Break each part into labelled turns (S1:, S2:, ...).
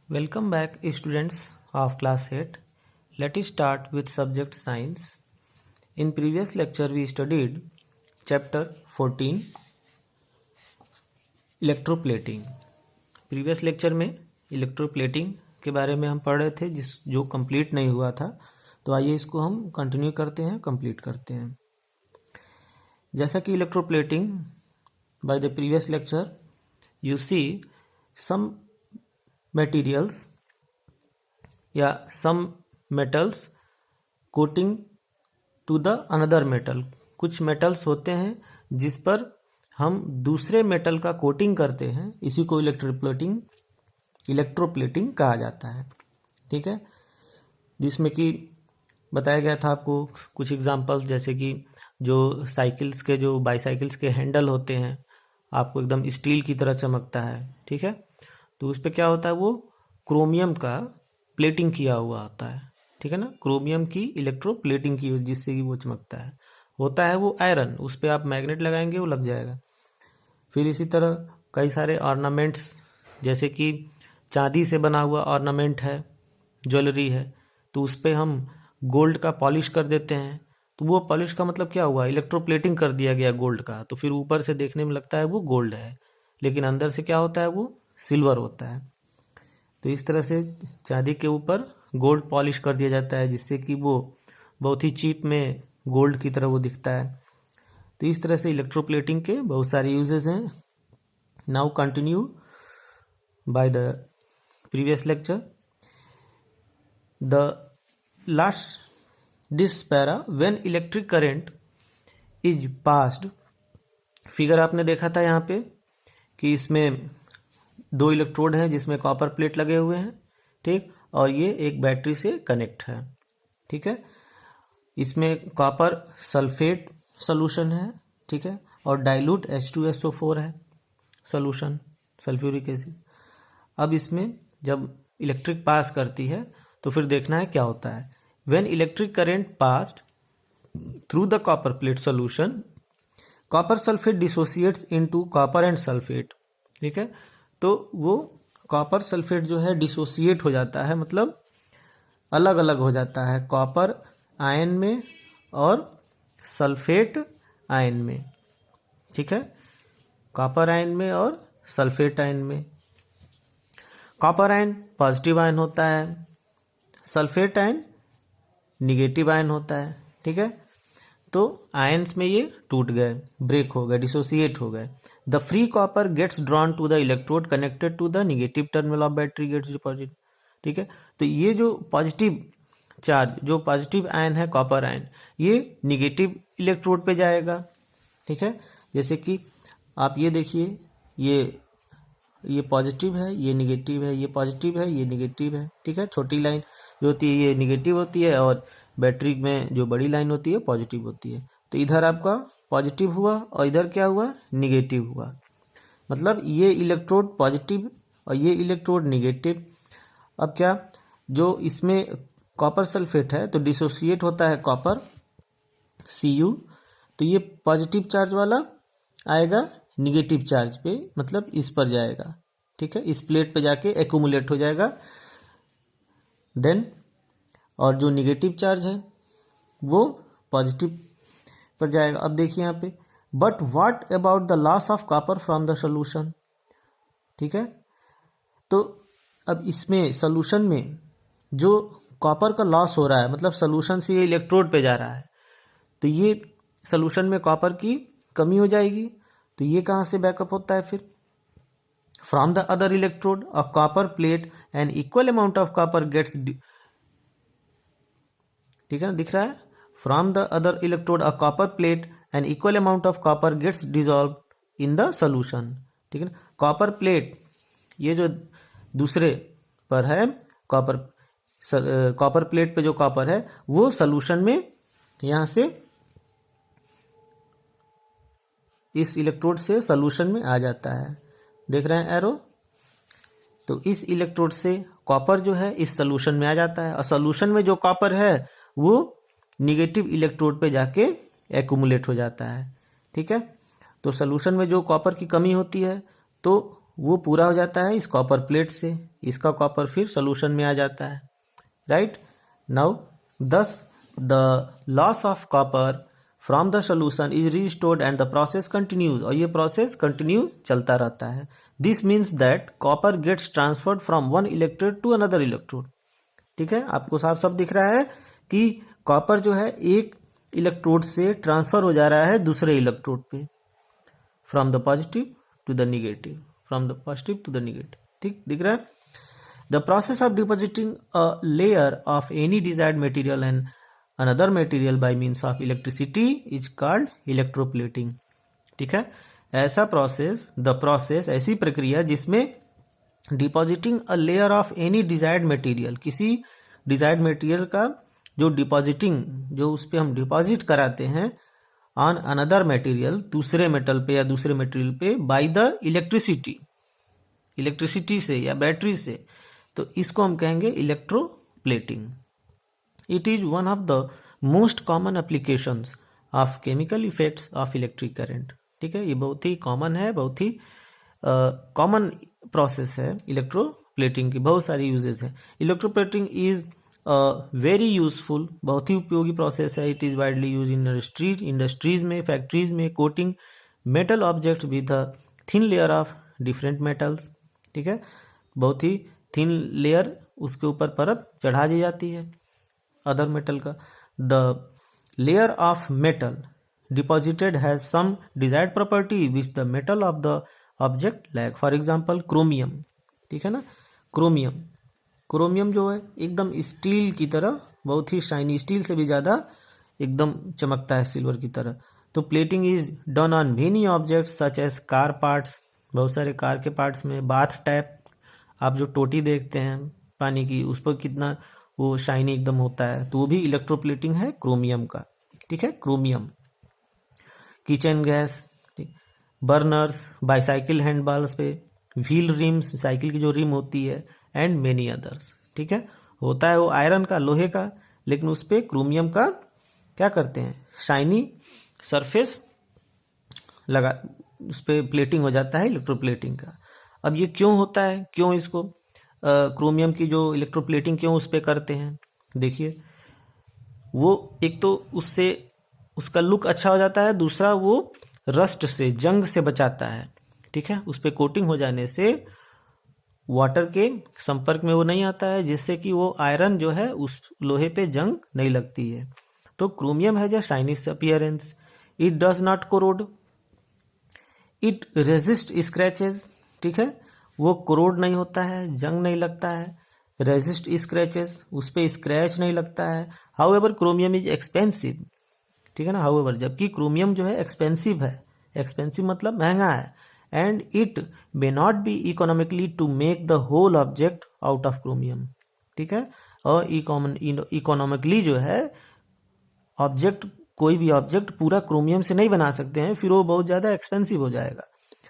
S1: Welcome back, students of class 8. Let us start with subject science. In previous lecture, we studied chapter 14 electroplating. Previous lecture में electroplating के बारे में हम पढ़ रहे थे जो कंप्लीट नहीं हुआ था. तो आइए इसको हम कंटिन्यू करते हैं, कंप्लीट करते हैं. जैसा कि electroplating by the previous lecture you see some materials या some metals coating to the another metal. कुछ metals होते हैं जिस पर हम दूसरे metal का कोटिंग करते हैं, इसी को इलेक्ट्रोप्लेटिंग कहा जाता है. ठीक है, जिसमें कि बताया गया था आपको कुछ एग्जांपल्स, जैसे कि जो साइकिल्स के जो बाईसाइकिल्स के हैंडल होते हैं आपको एकदम स्टील की तरह चमकता है. ठीक है, तो उस पर क्या होता है, वो क्रोमियम का प्लेटिंग किया हुआ होता है. ठीक है ना, क्रोमियम की इलेक्ट्रोप्लेटिंग की जिससे कि वो चमकता है. होता है वो आयरन, उस पर आप मैग्नेट लगाएंगे वो लग जाएगा. फिर इसी तरह कई सारे ऑर्नामेंट्स, जैसे कि चांदी से बना हुआ ऑर्नामेंट है, ज्वेलरी है, तो उस पर हम गोल्ड का पॉलिश कर देते हैं. तो वो पॉलिश का मतलब क्या हुआ, इलेक्ट्रोप्लेटिंग कर दिया गया गोल्ड का. तो फिर ऊपर से देखने में लगता है वो गोल्ड है, लेकिन अंदर से क्या होता है, वो सिल्वर होता है. तो इस तरह से चांदी के ऊपर गोल्ड पॉलिश कर दिया जाता है, जिससे कि वो बहुत ही चीप में गोल्ड की तरह वो दिखता है. तो इस तरह से इलेक्ट्रोप्लेटिंग के बहुत सारे यूजेस हैं. Now continue bye the previous lecture. The last this para when electric current is passed. Figure आपने देखा था यहाँ पे कि इसमें दो इलेक्ट्रोड हैं जिसमें कॉपर प्लेट लगे हुए हैं. ठीक, और ये एक बैटरी से कनेक्ट है. ठीक है, इसमें कॉपर सल्फेट सोल्यूशन है. ठीक है, और डाइल्यूट H2SO4 है सोल्यूशन, सल्फ्यूरिक एसिड. अब इसमें जब इलेक्ट्रिक पास करती है तो फिर देखना है क्या होता है. When electric current passed through the copper plate solution, copper sulphate dissociates into copper and sulphate. ठीक है, तो वो कॉपर सल्फेट जो है डिसोसिएट हो जाता है, मतलब अलग अलग हो जाता है कॉपर आयन में और सल्फेट आयन में. ठीक है, कॉपर आयन में और सल्फेट आयन में. कॉपर आयन पॉजिटिव आयन होता है, सल्फेट आयन निगेटिव आयन होता है. ठीक है, तो आयंस में ये टूट गए, ब्रेक हो गए, डिसोसिएट हो गए. The free copper gets drawn to the electrode connected to the negative terminal of battery gets deposit. ठीक है, तो ये जो पॉजिटिव चार्ज, जो पॉजिटिव आयन है कॉपर आयन, ये निगेटिव इलेक्ट्रोड पे जाएगा. ठीक है, जैसे कि आप ये देखिए, ये पॉजिटिव है, ये निगेटिव है, ये पॉजिटिव है, ये निगेटिव है. ठीक है, छोटी लाइन जो होती है ये निगेटिव होती है और बैटरी में जो बड़ी लाइन होती है पॉजिटिव होती है. तो इधर आपका पॉजिटिव हुआ और इधर क्या हुआ, निगेटिव हुआ. मतलब ये इलेक्ट्रोड पॉजिटिव और ये इलेक्ट्रोड निगेटिव. अब क्या, जो इसमें कॉपर सल्फेट है तो डिसोसिएट होता है कॉपर Cu, तो ये पॉजिटिव चार्ज वाला आएगा निगेटिव चार्ज पे, मतलब इस पर जाएगा. ठीक है, इस प्लेट पे जाके एक्यूमुलेट हो जाएगा. देन और जो निगेटिव चार्ज है वो पॉजिटिव पर जाएगा. अब देखिए यहाँ पे, but what about the loss of copper from the solution. ठीक है, तो अब इसमें सोल्यूशन में जो कॉपर का लॉस हो रहा है, मतलब सोल्यूशन से ये इलेक्ट्रोड पे जा रहा है, तो ये सोल्यूशन में कॉपर की कमी हो जाएगी. तो ये कहाँ से बैकअप होता है फिर, from the other electrode a copper plate and equal amount of copper gets. ठीक है ना, दिख रहा है, from the other electrode a copper plate and equal amount of copper gets dissolve in the solution. ठीक है ना, कॉपर प्लेट ये जो दूसरे पर है कॉपर प्लेट पे जो कॉपर है वो सोल्यूशन में यहां से इस इलेक्ट्रोड से सोल्यूशन में आ जाता है. देख रहे हैं एरो, तो इस इलेक्ट्रोड से कॉपर जो है इस सोल्यूशन में आ जाता है और सोल्यूशन में जो कॉपर है वो निगेटिव इलेक्ट्रोड पे जाके एक्यूमुलेट हो जाता है. ठीक है, तो सोल्यूशन में जो कॉपर की कमी होती है तो वो पूरा हो जाता है इस कॉपर प्लेट से, इसका कॉपर फिर सोल्यूशन में आ जाता है, right. Now thus the loss of copper from the solution is restored and the process continues, और ये प्रोसेस कंटिन्यू चलता रहता है। This means that copper gets transferred from one electrode to another electrode. ठीक है, आपको साफ साफ दिख रहा है कि कॉपर जो है एक इलेक्ट्रोड से ट्रांसफर हो जा रहा है दूसरे इलेक्ट्रोड पे, from the positive to the negative, from the positive to the negative. ठीक दिख रहा है। The process of depositing a layer of any desired material and another material by means of electricity is called electroplating. ठीक है, ऐसा process, the process ऐसी प्रक्रिया जिसमें depositing a layer of any desired material, किसी डिजायर्ड मटेरियल का जो depositing, जो उस पर हम डिपॉजिट कराते हैं ऑन अनदर मटेरियल, दूसरे मेटल पे या दूसरे मटेरियल पे, बाय द इलेक्ट्रिसिटी, इलेक्ट्रिसिटी से या बैटरी से, तो इसको हम कहेंगे electroplating. It is one of the most common applications of chemical effects of electric current. ठीक है, ये बहुत ही कॉमन है, बहुत ही कॉमन प्रोसेस है इलेक्ट्रोप्लेटिंग की, बहुत सारी यूजेस है। इलेक्ट्रोप्लेटिंग इज वेरी यूजफुल, बहुत ही उपयोगी प्रोसेस है। It is widely use in industries में, फैक्ट्रीज में, coating metal objects with a thin layer of different metals. ठीक है, बहुत ही थिन लेयर, उसके ऊपर परत चढ़ा दी जाती है अदर मेटल का। The layer of metal deposited has some desired property which the metal of the object lack, for example chromium. ठीक है ना, क्रोमियम, क्रोमियम जो है एकदम स्टील की तरह, बहुत ही शाइनी, स्टील से भी ज़्यादा एकदम चमकता है सिल्वर की तरह। तो plating is done on many objects such as car parts, बहुत सारे कार के पार्ट्स में, बाथ टैप, आप जो टोटी देखते हैं पानी की, उस पर कितना वो शाइनी एकदम होता है, तो वो भी इलेक्ट्रोप्लेटिंग है क्रोमियम का। ठीक है, chromium. Kitchen gas, burners, bicycle handlebars पे, व्हील रिम्स, साइकिल की जो रिम होती है, एंड मेनी अदर्स। ठीक है, होता है वो आयरन का, लोहे का, लेकिन उस पर क्रोमियम का क्या करते हैं, शाइनी सरफेस लगा, उस पर प्लेटिंग हो जाता है इलेक्ट्रोप्लेटिंग का। अब ये क्यों होता है, क्यों इसको क्रोमियम की जो इलेक्ट्रोप्लेटिंग क्यों उस पर करते हैं? देखिए, वो एक तो उससे उसका लुक अच्छा हो जाता है, दूसरा वो रस्ट से, जंग से बचाता है। ठीक है, उस पर कोटिंग हो जाने से वाटर के संपर्क में वो नहीं आता है, जिससे कि वो आयरन जो है उस लोहे पे जंग नहीं लगती है। तो chromium has a shinish appearance, it does not corrode, it resist scratches. ठीक है, वो कोरोड नहीं होता है, जंग नहीं लगता है, रेजिस्ट स्क्रैचेस, उस पर स्क्रैच नहीं लगता है। However chromium is expensive. ठीक है ना, हाउएवर, जबकि क्रोमियम जो है एक्सपेंसिव है, एक्सपेंसिव मतलब महंगा है, and it may not be economically to make the whole object out of chromium. ठीक है, और इकोनॉमिकली जो है ऑब्जेक्ट, कोई भी ऑब्जेक्ट पूरा क्रोमियम से नहीं बना सकते हैं, फिर वो बहुत ज़्यादा एक्सपेंसिव हो जाएगा,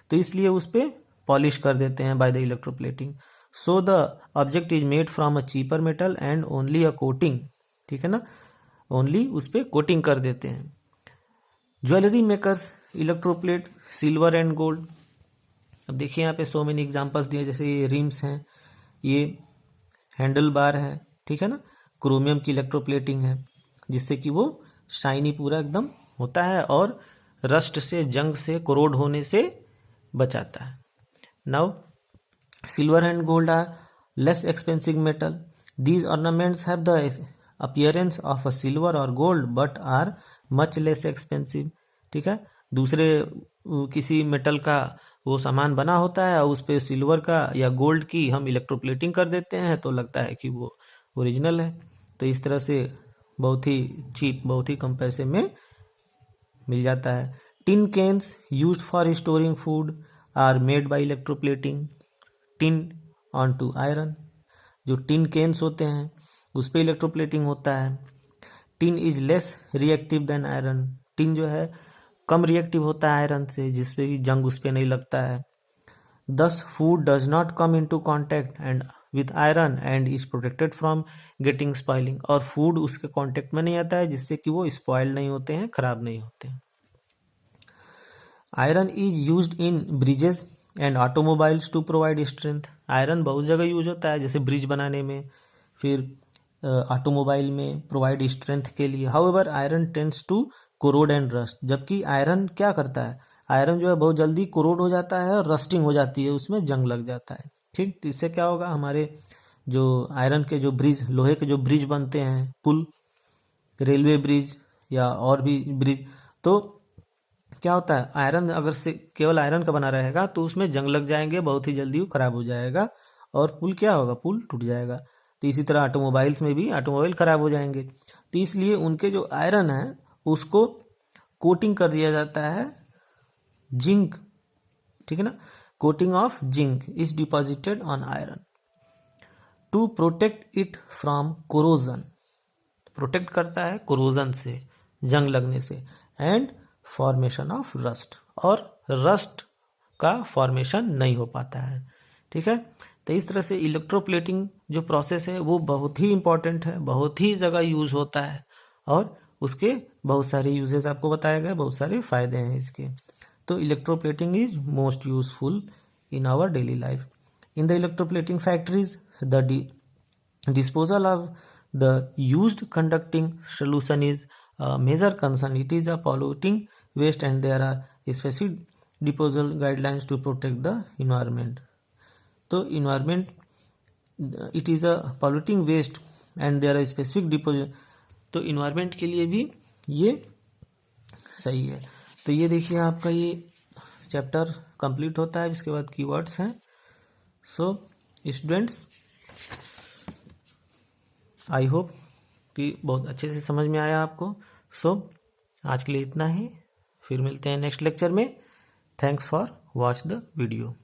S1: तो इसलिए उस पर पॉलिश कर देते हैं by the electroplating. So the object is made from a cheaper metal and only a coating. ठीक है ना, ओनली उस पर कोटिंग कर देते हैं। Jewellery makers electroplate silver and gold. अब देखिए यहाँ पे सो मेनी एग्जांपल्स दिए, जैसे ये रिम्स हैं, ये हैंडल बार है। ठीक है ना, क्रोमियम की इलेक्ट्रोप्लेटिंग है, जिससे कि वो शाइनी पूरा एकदम होता है और रस्ट से, जंग से, कोरोड होने से बचाता है। Now silver and gold are less expensive metal, these ornaments have the appearance of a silver और gold but are much less expensive. ठीक है, दूसरे किसी मेटल का वो सामान बना होता है और उस पर सिल्वर का या गोल्ड की हम इलेक्ट्रोप्लेटिंग कर देते हैं, तो लगता है कि वो ओरिजिनल है। तो इस तरह से बहुत ही चीप, बहुत ही कम पैसे में मिल जाता है। Tin cans used for storing food are made by electroplating tin on to iron. जो टिन कैन्स होते हैं उस पर इलेक्ट्रोप्लेटिंग होता है। Tin is less reactive than iron, tin जो है कम रिएक्टिव होता है आयरन से, जिसपे कि जंग उस पर नहीं लगता है। दस food does not come into contact and with iron and is protected from getting spoiling, और फूड उसके कांटेक्ट में नहीं आता है, जिससे कि वो स्पॉइल नहीं होते हैं, खराब नहीं होते हैं। Iron is used in bridges and automobiles to provide strength. Iron बहुत जगह यूज होता है, जैसे ब्रिज बनाने में, फिर ऑटोमोबाइल में प्रोवाइड स्ट्रेंथ के लिए। However iron tends to corrode and rust. जबकि आयरन क्या करता है, आयरन जो है बहुत जल्दी कोरोड हो जाता है और रस्टिंग हो जाती है, उसमें जंग लग जाता है। ठीक, तो इससे क्या होगा, हमारे जो आयरन के जो ब्रिज, लोहे के जो ब्रिज बनते हैं, पुल, रेलवे ब्रिज या और भी ब्रिज, तो क्या होता है, आयरन अगर से केवल आयरन का बना रहेगा तो उसमें जंग लग जाएंगे, बहुत ही जल्दी वो खराब हो जाएगा और पुल क्या होगा, पुल टूट जाएगा। तो इसी तरह ऑटोमोबाइल्स में भी ऑटोमोबाइल खराब हो जाएंगे। तो इसलिए उनके जो आयरन है उसको कोटिंग कर दिया जाता है जिंक, ठीक है ना, coating of zinc is deposited on iron to protect it from corrosion. Protect करता है कोरोजन से, जंग लगने से, एंड फॉर्मेशन ऑफ रस्ट, और रस्ट का फॉर्मेशन नहीं हो पाता है। ठीक है, तो इस तरह से इलेक्ट्रोप्लेटिंग जो प्रोसेस है वो बहुत ही इंपॉर्टेंट है, बहुत ही जगह यूज होता है और उसके बहुत सारे यूजेस आपको बताया गया, बहुत सारे फायदे हैं इसके। तो electroplating is most useful in our daily life. In the electroplating factories the disposal of the used conducting solution is a major concern. It is a polluting waste and there are specific disposal guidelines to protect the environment. तो environment, it is a polluting waste and there are specific disposal, तो environment के लिए भी ये सही है। तो ये देखिए आपका ये चैप्टर कंप्लीट होता है, इसके बाद कीवर्ड्स हैं। सो स्टूडेंट्स, आई होप कि बहुत अच्छे से समझ में आया आपको। सो आज के लिए इतना ही, फिर मिलते हैं नेक्स्ट लेक्चर में। Thanks for watch the video.